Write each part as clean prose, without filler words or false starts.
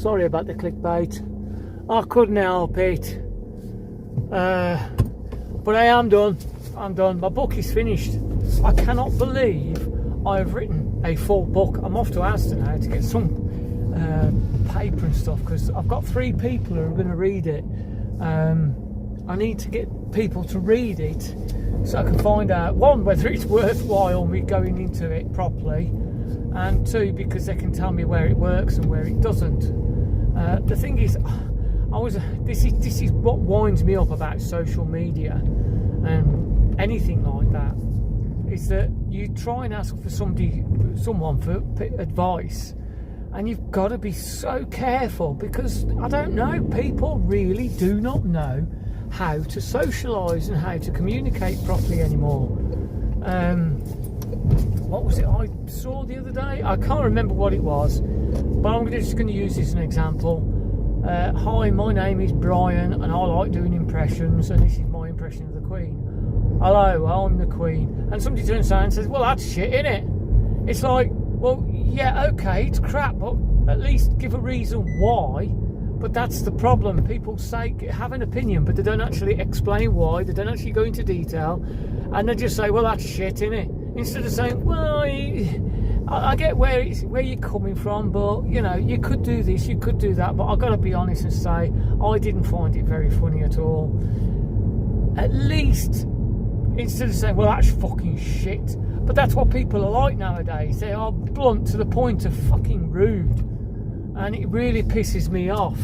Sorry about the clickbait. I couldn't help it. But I am done. I'm done. My book is finished. I cannot believe I've written a full book. I'm off to Aston now to get some paper and stuff, because I've got 3 people who are going to read it. I need to get people to read it so I can find out, 1, whether it's worthwhile me going into it properly, and 2, because they can tell me where it works and where it doesn't. The thing is, this is what winds me up about social media and anything like that, is that you try and ask for someone for advice, and you've got to be so careful, because I don't know, people really do not know how to socialise and how to communicate properly anymore. What was it I saw the other day? I can't remember what it was, but I'm just going to use this as an example. Hi, my name is Brian and I like doing impressions, and this is my impression of the Queen. Hello, I'm the Queen. And somebody turns around and says, well, that's shit, innit? It's like, well, yeah, okay, it's crap, but at least give a reason why. But that's the problem. People have an opinion, but they don't actually explain why. They don't actually go into detail, and they just say, well, that's shit, innit? Instead of saying, well, I get where you're coming from, but, you know, you could do this, you could do that, but I've got to be honest and say, I didn't find it very funny at all. At least, instead of saying, well, that's fucking shit. But that's what people are like nowadays. They are blunt to the point of fucking rude. And it really pisses me off.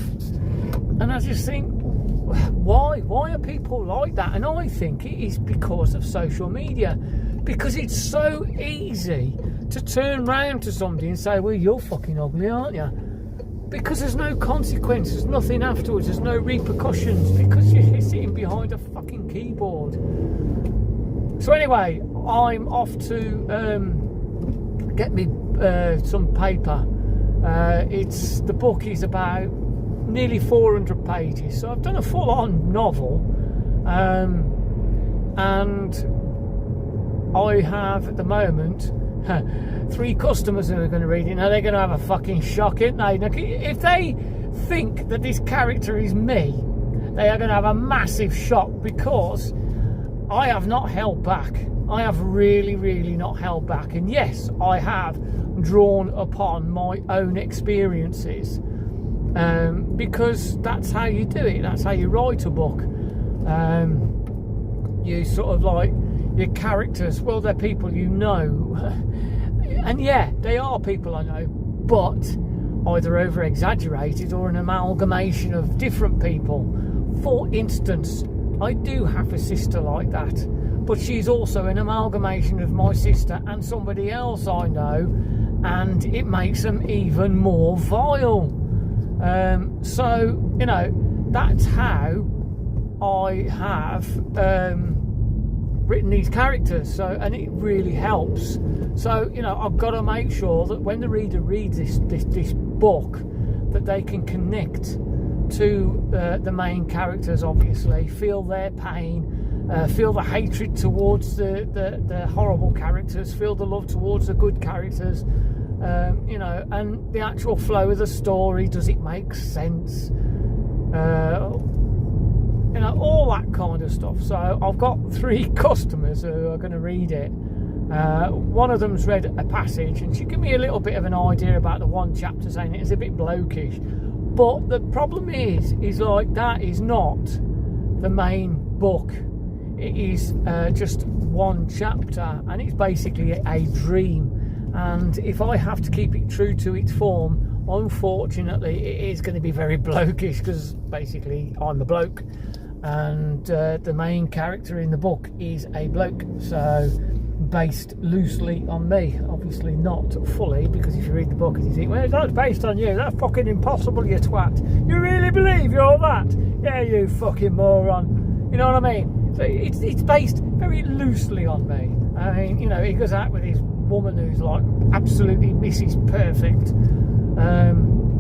And I just think, why are people like that? And I think it is because of social media, because it's so easy to turn round to somebody and say, well, you're fucking ugly, aren't you? Because there's no consequences, nothing afterwards, there's no repercussions, because you're sitting behind a fucking keyboard. So anyway, I'm off to get me some paper. The book is about nearly 400 pages, so I've done a full-on novel, and I have at the moment 3 customers who are going to read it. Now they're going to have a fucking shock, aren't they? Now, if they think that this character is me, they are going to have a massive shock, because I have not held back. I have really, really not held back. And yes, I have drawn upon my own experiences, because that's how you do it. That's how you write a book. You sort of like, your characters, well, they're people you know. And yeah, they are people I know, but either over-exaggerated or an amalgamation of different people. For instance, I do have a sister like that, but she's also an amalgamation of my sister and somebody else I know, and it makes them even more vile. So, you know, that's how I have written these characters. So, and it really helps. So, you know, I've got to make sure that when the reader reads this book, that they can connect to the main characters, obviously, feel their pain, feel the hatred towards the horrible characters, feel the love towards the good characters, you know, and the actual flow of the story, does it make sense? You know, all that kind of stuff. So I've got 3 customers who are going to read it. One of them's read a passage, and she gave me a little bit of an idea about the one chapter, saying it's a bit blokish. But the problem is like, that is not the main book. It is just one chapter, and it's basically a dream. And if I have to keep it true to its form, unfortunately, it is going to be very blokish, because basically I'm a bloke, and the main character in the book is a bloke. So based loosely on me, obviously not fully, because if you read the book and you think, well, that's based on you, that's fucking impossible, you twat. You really believe you're that? Yeah, you fucking moron. You know what I mean? So it's based very loosely on me. I mean, you know, he goes out with his woman who's like absolutely Mrs. Perfect.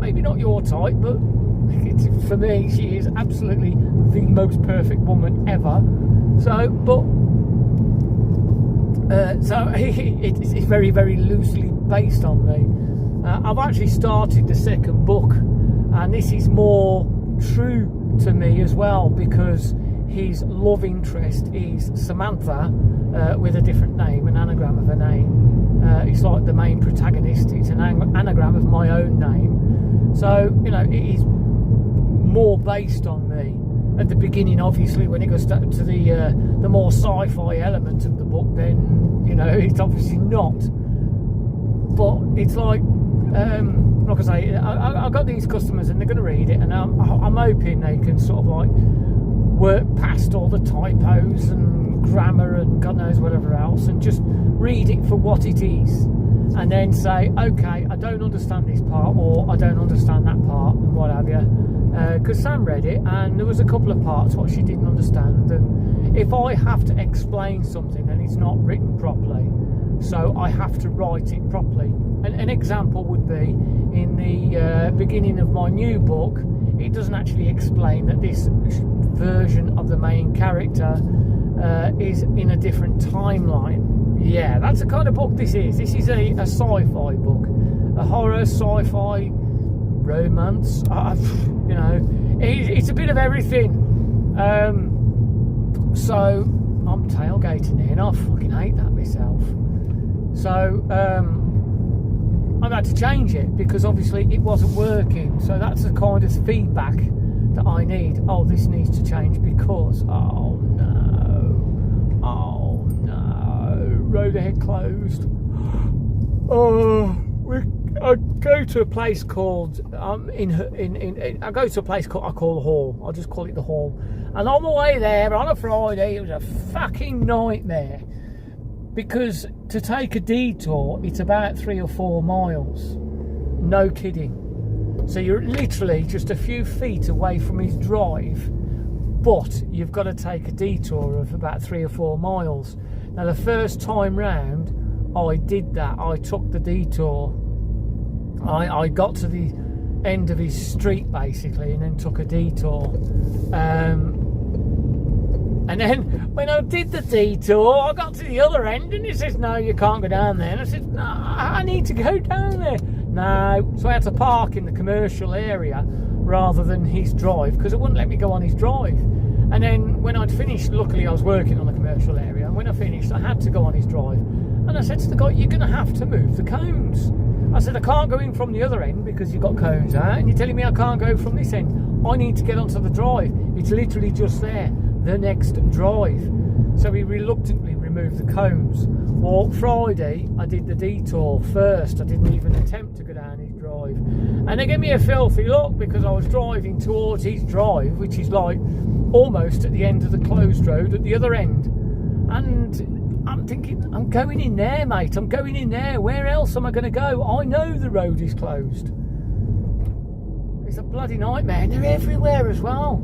Maybe not your type, but for me, she is absolutely the most perfect woman ever. So, but it's very, very loosely based on me. I've actually started the second book, and this is more true to me as well, because his love interest is Samantha, with a different name, an anagram of a name. It's like the main protagonist, it's an anagram of my own name. So, you know, it is more based on me. At the beginning, obviously, when it goes to the more sci-fi element of the book, then, you know, it's obviously not. But it's like I say, I've got these customers and they're going to read it, and I'm hoping they can sort of like work past all the typos and grammar and God knows whatever else, and just read it for what it is, and then say, okay, I don't understand this part, or I don't understand that part, and what have you. Because Sam read it and there was a couple of parts what she didn't understand, and if I have to explain something and it's not written properly, so I have to write it properly. An example would be in the beginning of my new book, it doesn't actually explain that this version of the main character is in a different timeline. Yeah, that's the kind of book this is. This is a sci-fi book, a horror, sci-fi, romance, you know, it's a bit of everything. So I'm tailgating here and I fucking hate that myself. So I've had to change it because obviously it wasn't working. So that's the kind of feedback that I need. Oh, this needs to change because, oh no, road ahead closed. Oh, I go to a place called I go to a place called, I call the Hall. I'll just call it the Hall. And on the way there on a Friday, it was a fucking nightmare, because to take a detour, it's about 3 or 4 miles. No kidding. So you're literally just a few feet away from his drive, but you've got to take a detour of about 3 or 4 miles. Now, the first time round, I did that. I took the detour. I got to the end of his street, basically, and then took a detour. And then when I did the detour, I got to the other end and he says, no, you can't go down there. And I said, no, I need to go down there. No. So I had to park in the commercial area rather than his drive, because it wouldn't let me go on his drive. And then when I'd finished, luckily I was working on the commercial area, and when I finished, I had to go on his drive. And I said to the guy, you're going to have to move the cones. I said, I can't go in from the other end because you've got cones out, and you're telling me I can't go from this end. I need to get onto the drive. It's literally just there, the next drive. So he reluctantly removed the cones. Well, Friday, I did the detour first. I didn't even attempt to go down his drive. And they gave me a filthy look because I was driving towards his drive, which is like almost at the end of the closed road at the other end. And I'm thinking, I'm going in there, mate. I'm going in there. Where else am I going to go? I know the road is closed. It's a bloody nightmare. And they're everywhere as well.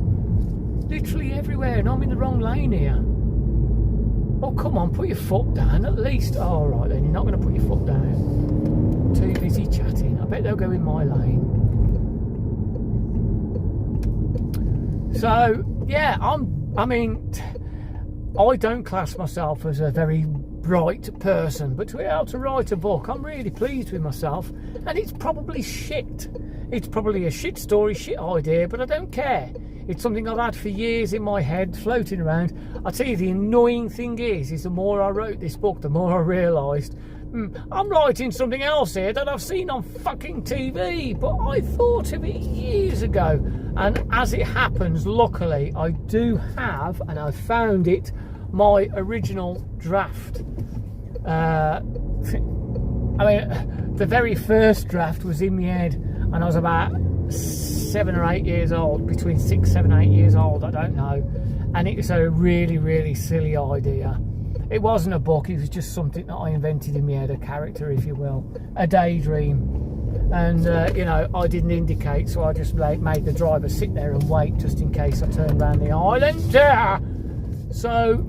Literally everywhere. And I'm in the wrong lane here. Oh, come on. Put your foot down at least. Oh, all right, then. You're not going to put your foot down. Too busy chatting. I bet they'll go in my lane. So, yeah, I don't class myself as a very bright person, but to be able to write a book, I'm really pleased with myself. And it's probably shit. It's probably a shit story, shit idea, but I don't care. It's something I've had for years in my head, floating around. I tell you, the annoying thing is the more I wrote this book, the more I realised, I'm writing something else here that I've seen on fucking TV, but I thought of it years ago. And as it happens, luckily, I do have, and I found it, my original draft. The very first draft was in my head, and I was about 7 or 8 years old, between 6, 7, 8 years old, I don't know. And it was a really, really silly idea. It wasn't a book, it was just something that I invented in my head, a character, if you will, a daydream. And, I didn't indicate, so I just made the driver sit there and wait just in case I turned around the island. So,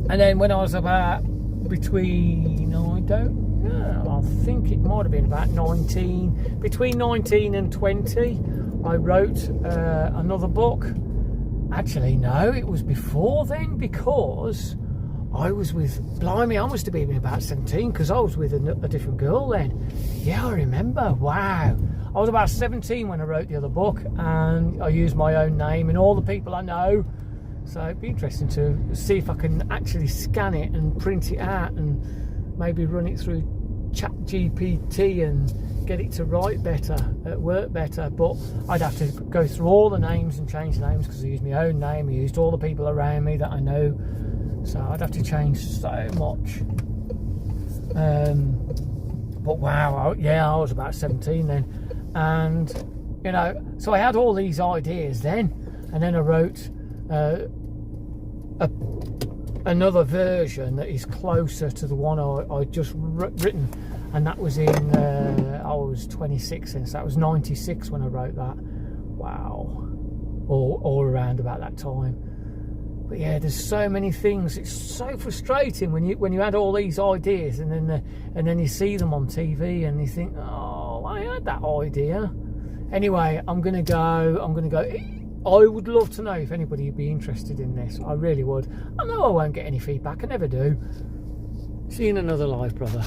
and then when I was about between, I don't know, I think it might have been about 19, between 19 and 20, I wrote another book. Actually, no, it was before then, because I was with, blimey, I must have been about 17, because I was with a different girl then. Yeah, I remember. Wow. I was about 17 when I wrote the other book, and I used my own name and all the people I know. So it'd be interesting to see if I can actually scan it and print it out and maybe run it through ChatGPT and get it to write better, work better. But I'd have to go through all the names and change the names, because I used my own name, I used all the people around me that I know, so I'd have to change so much. But wow, I was about 17 then, and you know, so I had all these ideas then, and then I wrote another version that is closer to the one I just written, and that was in I was 26 then, so that was 96 when I wrote that. Wow, all around about that time. But yeah, there's so many things. It's so frustrating when you had all these ideas, and then you see them on TV and you think, oh, I had that idea. Anyway, I'm gonna go. I would love to know if anybody would be interested in this. I really would. I know I won't get any feedback. I never do. See you in another live, brother.